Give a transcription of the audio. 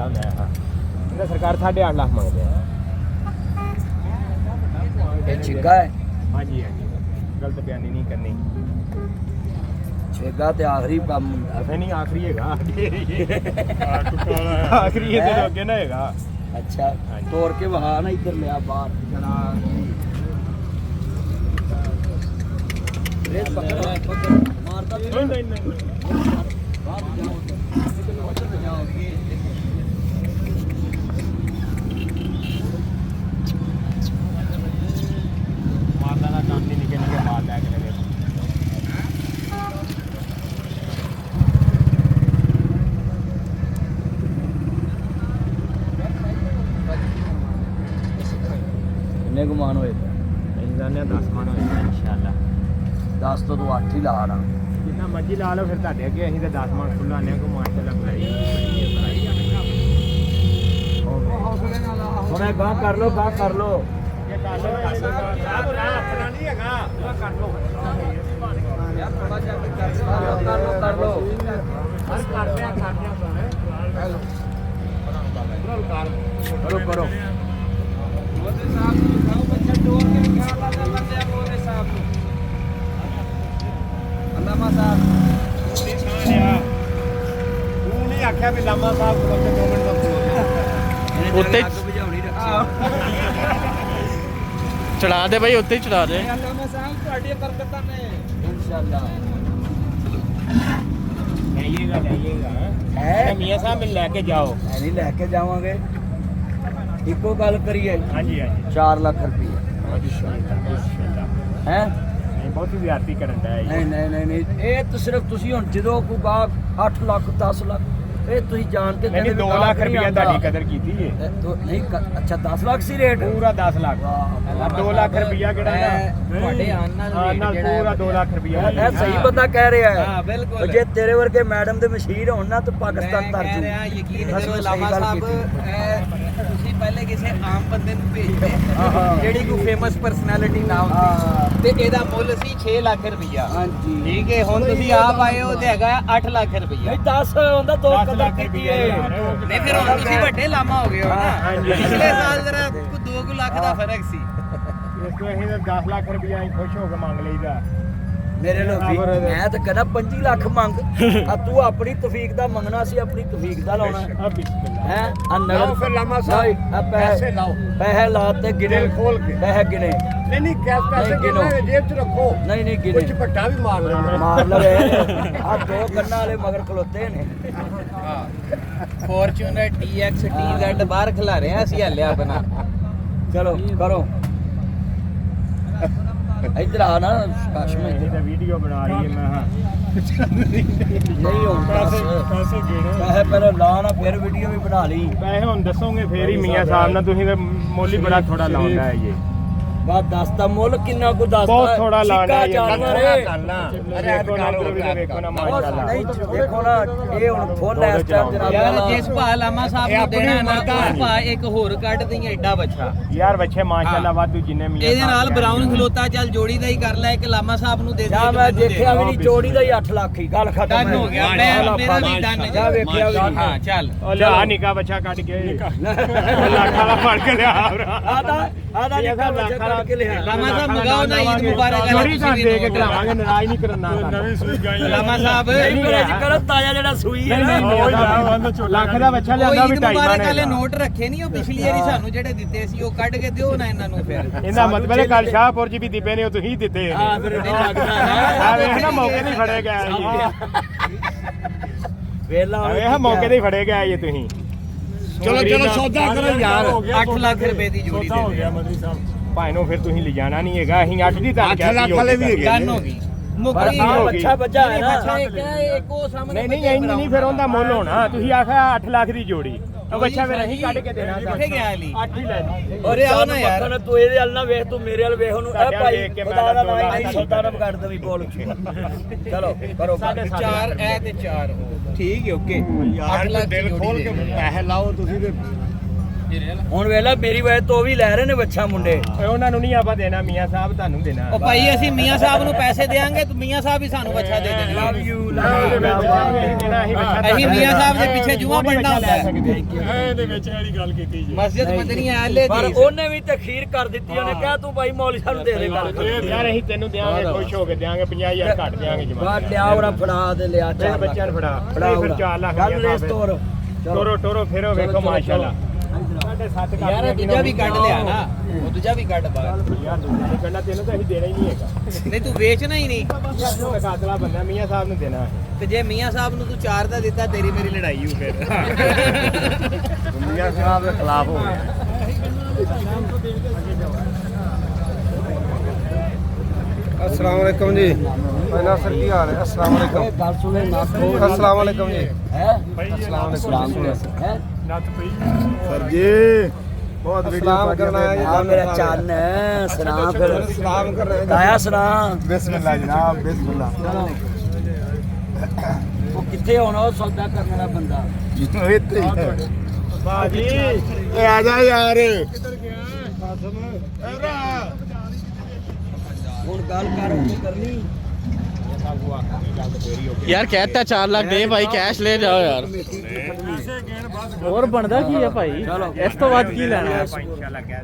मैं हाँ इनका सरकार 8.5 लाख मांगते हैं। ये छिग्गा है। हाँ जी हाँ जी गलत बयानी नहीं करनी। छिग्गा ते आखिरी काम हुंदा। नहीं आखिरी हैगा आखिरी ये तो अगे ना हैगा। अच्छा तोड़ के वहा ना इधर लिया बाहर जरा रेस पकड़ मारता नहीं नहीं मारना का काम नहीं निकल के मार लैके लगे। कितने गुमान होए जाने 10 मन होएगा इंशाल्लाह। 10 तो तू 8 ही ला ना जितना मर्जी ला लो फिर ਤੁਹਾਡੇ ਅੱਗੇ ਅਸੀਂ ਤਾਂ 10 ਮਣ ਖੁੱਲਾਣੇ ਕੋ ਮਾਸ਼ਾਅੱਲਾ ਬੁਲਾਈ ਹੁਣ ਇਹ ਗਾਂ ਕਰ ਲੋ ਗਾਂ ਕਰ ਲੋ ਇਹ ਕਰ ਲੋ ਆਪਣਾ ਨਹੀਂ ਹੈਗਾ ਕਰ ਲੋ ਯਾਰ ਥੋੜਾ ਜਿਹਾ ਕਰ ਲੋ ਬਸ ਕਰਦੇ ਆ ਕਰੋ ਕਰੋ ਮੋਦੀ ਸਾਹਿਬ ਨੂੰ ਖਾਓ ਬੱਚਾ ਡੋਰ ਕੇ ਖਿਆਲ ਲਾ ਲੈਂਦੇ ਆ ਮੋਦੀ ਸਾਹਿਬ ਨੂੰ ਲਾਮਾ ਸਾਹਿਬ ਨਹੀਂ ਸਾਨਿਆ ਤੂੰ ਨਹੀਂ ਆਖਿਆ ਵੀ ਲਾਮਾ ਸਾਹਿਬ ਕੋਲ 2 ਮਿੰਟ ਦਾ ਉੱਤੇ ਬੁਝਾਉਣੀ ਰੱਖੀ ਚੜਾ ਦੇ ਭਾਈ ਉੱਤੇ ਹੀ ਚੜਾ ਦੇ ਲਾਮਾ ਸਾਹਿਬ ਤੁਹਾਡੀ ਬਰਕਤਾਂ ਨੇ इंशाल्लाह लाइएगा है मियां साहब मिल लेके जाओ। नहीं लेके जावांगे इको गल करिए। हाँ जी हाँ जी 4 लाख रुपये है नहीं बहुत ही ज्यादती करन दा है नहीं नहीं नहीं नहीं ये तो सिर्फ तुसी हुन जदों कोई गाहक 8 लाख 10 लाख ਇਹ ਤੁਸੀਂ ਜਾਣ ਕੇ नहीं 2 लाख रुपया ਤੁਹਾਡੀ ਕਦਰ ਕੀਤੀ ਹੈ तो नहीं अच्छा 10 लाख सी रेट पूरा 10 लाख 2 लाख रुपया ਕਿਹੜਾ ਹੈ ਤੁਹਾਡੇ ਆਨ ਨਾਲ ਪੂਰਾ 2 लाख रुपया ਇਹ ਸਹੀ ਬੰਦਾ ਕਹਿ ਰਿਹਾ ਹੈ ਹਾਂ ਬਿਲਕੁਲ ਜੇ ਤੇਰੇ ਵਰਗੇ ਮੈਡਮ ਦੇ ਮਸ਼ਹੂਰ ਹੋਣ ਨਾ ਤਾਂ ਪਾਕਿਸਤਾਨ ਤਰ ਕਹਿ ਜੂ ਰਿਹਾ ਯਕੀਨ ਕਰੋ ਲਾਮਾ ਸਾਹਿਬ ਤੁਸੀਂ ਪਹਿਲੇ ਕਿਸੇ ਆਮ ਬੰਦੇ ਨੂੰ ਭੇਜਦੇ ਜਿਹੜੀ ਕੋਈ ਫੇਮਸ ਪਰਸਨੈਲਿਟੀ ਨਾ ਹੁੰਦੀ ਤੇ ਇਹਦਾ ਮੁੱਲ ਸੀ 6 ਲੱਖ ਰੁਪਇਆ ਹਾਂਜੀ ਠੀਕ ਹੈ ਹੁਣ ਤੁਸੀਂ ਆਪ ਆਏ ਹੋ ਤੇ ਹੈਗਾ 8 ਲੱਖ ਰੁਪਇਆ ਨਹੀਂ 10 ਹੁੰਦਾ 2 ਕਦਰ ਕੀਤੀ ਹੈ ਨਹੀਂ ਫਿਰ ਹੁਣ ਤੁਸੀਂ ਵੱਡੇ ਲਾਮਾ ਹੋ ਗਏ ਹੋ ਨਾ ਪਿਛਲੇ ਸਾਲ ਜਰਾ 2 ਲੱਖ ਦਾ ਫਰਕ ਸੀ ਇਸ ਤੋਂ ਅਸੀਂ 10 ਲੱਖ ਰੁਪਇਆ ਹੀ ਖੁਸ਼ ਹੋ ਕੇ ਮੰਗ ਲਈਦਾ ਮੇਰੇ ਲੋਕੀ ਮੈਂ ਤਾਂ ਕਹਿੰਦਾ 25 ਲੱਖ ਮੰਗ ਆ ਤੂੰ ਆਪਣੀ ਤੌਫੀਕ ਦਾ ਮੰਗਣਾ ਸੀ ਆਪਣੀ ਤੌਫੀਕ ਦਾ ਲਾਉਣਾ अब बिस्मिल्लाह ਹੈ ਆ ਲਾਓ ਫਿਰ ਲਾਮਾ ਸਾਹਿਬ ਪੈਸੇ ਲਾਓ ਪੈਸੇ ਲਾ ਤੇ ਗਿਣੇ ਖੋਲ ਕੇ ਪੈਸੇ ਗਿਣੇ नहीं नहीं कैश पैसे गिनो। जेब च रखो ਨਹੀਂ ਨਹੀਂ कुछ ਗਿਣੇ पट्टा भी मार लेना ਮਾਰ ਲਵੇ ਆ 2 ਕੰਨਾਂ ਵਾਲੇ ਮਗਰ ਖਲੋਤੇ ਨੇ ਫੋਰਚੂਨਰ TX TZ ਬਾਹਰ ਖਿਲਾ ਰਿਹਾ ਸੀ ਹੱਲਿਆ ਬਣਾ ਚਲੋ ਕਰੋ ਇੱਧਰ ਆ ਨਾ ਕਾਸ਼ਮ ये तो वीडियो बना रही है मैं हाँ ਨਹੀਂ ਹੁਣ पैसे पैसे गिने ਪੈਸੇ ਪਹਿਲਾਂ ਲਾ ਨਾ ਫਿਰ ਵੀਡੀਓ ਵੀ ਬਣਾ ਲਈ ਪੈਸੇ ਹੁਣ ਦੱਸੋਗੇ ਫੇਰ ਹੀ ਮੀਆਂ ਸਾਹਿਬ ਨਾਲ ਤੁਸੀਂ ਤੇ ਮੁੱਲ ਹੀ ਬੜਾ ਥੋੜਾ ਲਾਉਂਦਾ ਹੈ ਇਹ ਬਾਤ ਦੱਸਦਾ ਮੁੱਲ ਕਿੰਨਾ ਕੁ ਦੱਸਦਾ ਬਹੁਤ ਥੋੜਾ ਲਾਣਾ ਹੈ ਜਾਨਵਰ ਥੋੜਾ ਹੈ ਕਰਨਾ ਅਰੇ ਅੱਜ ਕੱਲ ਵੀ ਦੇਖੋ ਨਾ ਮਾਸ਼ਾਅੱਲਾ ਨਹੀਂ ਦੇਖੋ ਨਾ ਇਹ ਹੁਣ ਫੁੱਲ ਇਸ ਟਾਈਮ ਜਨਾਬ ਯਾਰ ਜਿਸ ਭਾ ਲਾਮਾ ਸਾਹਿਬ ਨੂੰ ਦੇਣਾ ਨਾ ਉਸ ਭਾ ਇੱਕ ਹੋਰ ਕੱਢ ਦਈਏ ਐਡਾ ਬੱਚਾ ਯਾਰ ਬੱਚੇ ਮਾਸ਼ਾਅੱਲਾ ਵਾਧੂ ਜਿੰਨੇ ਮੀਆਂ ਇਹਦੇ ਨਾਲ ਬਰਾਊਨ ਖਲੋਤਾ ਚੱਲ ਜੋੜੀ ਦਾ ਹੀ ਕਰ ਲੈ ਇੱਕ ਲਾਮਾ ਸਾਹਿਬ ਨੂੰ ਦੇ ਦੇ ਜਾਂ ਮੈਂ ਦੇਖਿਆ ਵੀ ਨਹੀਂ ਚੋੜੀ ਦਾ ਹੀ 8 ਲੱਖ ਹੀ ਗੱਲ ਖਤਮ ਡਨ ਹੋ ਗਿਆ ਮੇਰਾ ਵੀ ਡਨ ਜਾਂ ਵੇਖਿਆ ਵੀ ਨਹੀਂ ਹਾਂ ਚੱਲ ਉਹ ਲਿਆ ਨਿੱਕਾ ਬੱਚਾ ਕੱਢ ਕੇ ਲੱਖ ਵਾਲਾ ਫੜ ਕੇ ਲਿਆ ਆਦਾ ਨਿੱਕਾ ਬੱਚਾ ਕੱਢ ਕੇ ਲਿਆ ਲਾਮਾ ਸਾਹਿਬ ਮਗਾਓ ਨਾ ਈਦ ਮੁਬਾਰਕ ਜੋੜੀ ਤਾਂ ਦੇ ਕੇ ਕਰਾਵਾਂਗੇ ਨਾਰਾਜ਼ ਨਹੀਂ ਕਰਨਾ ਨਵੀਂ ਸੂਈ ਗਾਈ ਲਾਮਾ ਸਾਹਿਬ ਨਹੀਂ ਮੇਰੇ ਚ ਕਰੋ ਤਾਜ਼ਾ ਜਿਹੜਾ ਸੂਈ ਹੈ ਨਾ ਲੱਖ ਦਾ ਬੱਚਾ ਲਿਆਂਦਾ ਵੀ ਈਦ ਢਾਈ ਮੁਬਾਰਕ ਮਾਨੇ ਵਾਲੇ ਨੋਟ ਰੱਖੇ ਨਹੀਂ ਉਹ ਪਿਛਲੀ ਵਾਰੀ ਸਾਨੂੰ ਜਿਹੜੇ ਦਿੱਤੇ ਸੀ ਉਹ ਕੱਢ ਕੇ ਦਿਓ ਨਾ ਇਹਨਾਂ ਨੂੰ ਫਿਰ ਇਹਦਾ ਮਤਲਬ ਹੈ ਕੱਲ ਸ਼ਾਹਪੁਰ ਜੀ ਵੀ ਦਿੱਪੇ ਨੇ ਉਹ ਤੁਸੀਂ ਦਿੱਤੇ ਹਾਂ ਫਿਰ ਨਹੀਂ ਲੱਗਦਾ ਆ ਵੇਖ ਨਾ ਮੌਕੇ ਤੇ ਫੜੇ ਗਏ ਜੀ ਵੇਲਾ ਵੇਖ ਮੌਕੇ ਤੇ ਫੜੇ ਗਏ ਜੀ ਤੁਸੀਂ ਚਲੋ ਸੌਦਾ ਕਰੋ ਯਾਰ 8 ਲੱਖ ਰੁਪਏ ਦੀ ਜੋੜੀ ਦੇ ਭਾਈ ਨੂੰ ਫਿਰ ਤੁਸੀਂ ਲਿਜਾਣਾ ਨਹੀਂ ਹੈਗਾ ਅਸੀਂ 8 ਦੀ ਤਾਂ 8 ਲੱਖ ਵਾਲੇ ਵੀ ਹੈਗੇ ਡਨ ਹੋ ਗਈ ਮੁਕਰੀ ਹੋ ਗਈ। ਬੱਚਾ ਬੱਚਾ ਹੈ ਨਾ ਬੱਚਾ ਇੱਕ ਉਹ ਸਾਹਮਣੇ ਨਹੀਂ ਇੰਜ ਨਹੀਂ ਫਿਰ ਉਹਦਾ ਮੁੱਲ ਹੋਣਾ ਤੁਸੀਂ ਆਖਿਆ 8 ਲੱਖ ਦੀ ਜੋੜੀ ਉਹ ਬੱਚਾ ਫਿਰ ਅਸੀਂ ਕੱਢ ਕੇ ਦੇਣਾ ਕਿੱਥੇ ਗਿਆ ਅਲੀ 8 ਹੀ ਲੈ ਅਰੇ ਆਓ ਨਾ ਯਾਰ ਤੂੰ ਇਹਦੇ ਵੱਲ ਨਾ ਵੇਖ ਤੂੰ ਮੇਰੇ ਵੱਲ ਵੇਖ ਉਹਨੂੰ ਇਹ ਭਾਈ ਵੇਖ ਕੇ ਖੁਦਾ ਦਾ ਨਾਮ ਮੈਂ ਨਹੀਂ ਸੌਦਾ ਨਾ ਕਰ ਦਵੀਂ ਬੋਲ ਚਲੋ ਕਰੋ 4 ਐ ਤੇ 4 ਠੀਕ ਹੈ ਓਕੇ ਯਾਰ ਦਿਲ ਖੋਲ ਕੇ ਪੈਸੇ ਲਾਓ ਤੁਸੀਂ ਤੇ ਹੁਣ ਵੇਲਾ ਮੇਰੀ ਵਜ੍ਹਾ ਤੋਂ ਵੀ ਲੈ ਰਹੇ ਨੇ ਬੱਚਾ ਮੁੰਡੇ। ਓਏ ਉਹਨਾਂ ਨੂੰ ਨਹੀਂ ਆਪਾਂ ਦੇਣਾ, ਮੀਆਂ ਸਾਹਿਬ ਤੁਹਾਨੂੰ ਦੇਣਾ। ਉਹ ਭਾਈ ਅਸੀਂ ਮੀਆਂ ਸਾਹਿਬ ਨੂੰ ਪੈਸੇ ਦੇਾਂਗੇ ਤੇ ਮੀਆਂ ਸਾਹਿਬ ਹੀ ਸਾਨੂੰ ਬੱਚਾ ਦੇ ਦੇਣਗੇ। ਲਵ ਯੂ ਅਸੀਂ ਮੀਆਂ ਸਾਹਿਬ ਦੇ ਪਿੱਛੇ ਜੂਆ ਬਣਨਾ ਹੁੰਦਾ ਹੈ। ਇਹਦੇ ਵਿੱਚ ਵਾਲੀ ਗੱਲ ਕੀਤੀ ਜੀ। ਮਸਜਿਦ ਮਦਨੀ ਆਲੇ ਪਰ ਦੀ ਉਹਨੇ ਵੀ ਤੇ ਖੀਰ ਕਰ ਦਿੱਤੀ, ਉਹਨੇ ਕਿਹਾ ਤੂੰ ਭਾਈ ਮੌਲੀ ਸਾਹਿਬ ਨੂੰ ਦੇ ਦੇ ਗੱਲ ਕਰ। ਯਾਰ ਅਸੀਂ ਤੈਨੂੰ ਦਿਆਂਗੇ, ਖੁਸ਼ ਹੋ ਕੇ ਦਿਆਂਗੇ, 50,000 ਘੱਟ ਦਿਆਂਗੇ ਜਮਾ। ਬਾਹਰ ਲਿਆ ਉਹਦਾ ਫੜਾ ਦੇ ਲਿਆ ਮੇਰੇ ਬੱਚਿਆਂ ਨੂੰ ਫੜਾ ਫਿਰ 4 ਲੱਖ ਗੱਲ ਰੇਸ ਤੋਰ ਟੋਰੋ ਟੋਰੋ ਫੇਰੋ ਵੇਖੋ ਮਾਸ਼ਾਅੱਲਾ। ਸਾਡੇ 7 ਕੱਢ ਯਾਰ ਦੂਜਾ ਵੀ ਕੱਢ ਲਿਆ ਨਾ, ਉਹ ਦੂਜਾ ਵੀ ਕੱਢ ਬਾਹਰ। ਯਾਰ ਦੂਜਾ ਕੱਢਣਾ ਤੈਨੂੰ ਤਾਂ ਅਸੀਂ ਦੇਣਾ ਹੀ ਨਹੀਂ ਹੈਗਾ। ਨਹੀਂ ਤੂੰ ਵੇਚਣਾ ਹੀ ਨਹੀਂ ਤੂੰ ਕਾਤਲਾ ਬੰਦਾ, ਮੀਆਂ ਸਾਹਿਬ ਨੂੰ ਦੇਣਾ। ਤੇ ਜੇ ਮੀਆਂ ਸਾਹਿਬ ਨੂੰ ਤੂੰ 4 ਦਾ ਦਿੱਤਾ ਤੇਰੀ ਮੇਰੀ ਲੜਾਈ ਹੋ ਫਿਰ। ਮੀਆਂ ਸਾਹਿਬ ਦੇ ਖਿਲਾਫ ਹੋ ਗਿਆ। अस्सलाम वालेकुम जी। नासिर की हाल है? अस्सलाम वालेकुम। ਗੱਲ ਸੁਣੇ ਨਾ अस्सलाम वालेकुम जी। ਹੈ अस्सलाम वालेकुम। ਹੈ ਨੱਤ ਪਈ ਸਰ ਜੀ ਬਹੁਤ ਵੀਡੀਓ सलाम करना है जी। ਆ ਮੇਰਾ ਚੰਨ ਸੁਣਾ ਫਿਰ सलाम कर रहे हैं ਆਇਆ ਸੁਣਾ। ਬਿਸਮਿਲ੍ਲਾ ਜਨਾਬ ਬਿਸਮਿਲ੍ਲਾ। ਉਹ ਕਿੱਥੇ ਹੋਣਾ ਉਹ ਸੌਦਾ ਕਰਨ ਵਾਲਾ ਬੰਦਾ। ਇੱਥੇ ਹੀ। ਬਾਜੀ ਏ ਆ ਜਾ ਯਾਰ। ਹੁਣ ਗੱਲ ਕਰ ਉਹ ਕਰਨੀ। ਯਾਰ ਕਹਿਤਾ 4 ਲੱਖ ਦੇ ਭਾਈ, ਕੈਸ਼ ਲੈ ਜਾਓ ਯਾਰ। ਹੋਰ ਬਣਦਾ ਕੀ ਹੈ ਭਾਈ, ਇਸ ਤੋਂ ਵੱਧ ਕੀ ਲੈਣਾ? ਇੰਸ਼ਾਅੱਲਾ ਕਹਿ